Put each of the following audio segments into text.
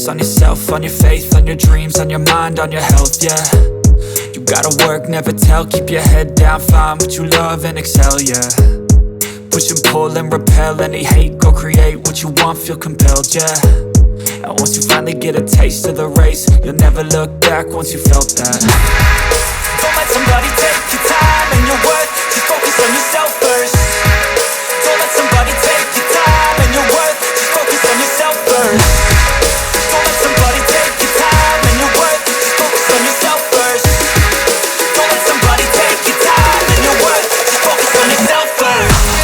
focus on yourself, on your faith, on your dreams, on your mind, on your health, yeah. You gotta work, never tell, keep your head down, find what you love and excel, yeah. Push and pull and repel any hate, go create what you want, feel compelled, yeah. And once you finally get a taste of the race, you'll never look back once you felt that. Don't let somebody take your time and your worth, just focus on yourself first. Don't let somebody take your time and your worth, just focus on yourself first. Don't let somebody take your time and your worth, just focus on yourself first. Don't let somebody take your time and your worth, just focus on yourself first.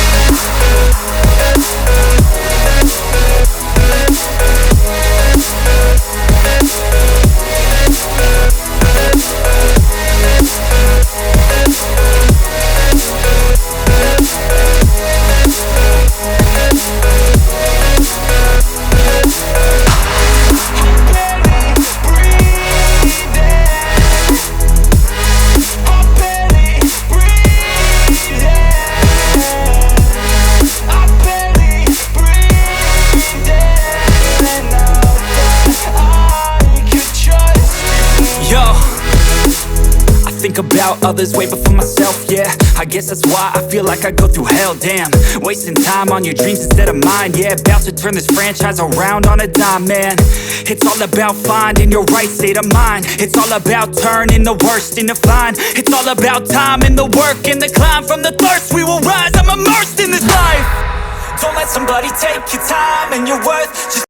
Think about others way before myself, yeah. I guess that's why I feel like I go through hell, damn. Wasting time on your dreams instead of mine, yeah. About to turn this franchise around on a dime, man. It's all about finding your right state of mind. It's all about turning the worst into fine. It's all about time and the work and the climb. From the thirst we will rise, I'm immersed in this life. Don't let somebody take your time and your worth, just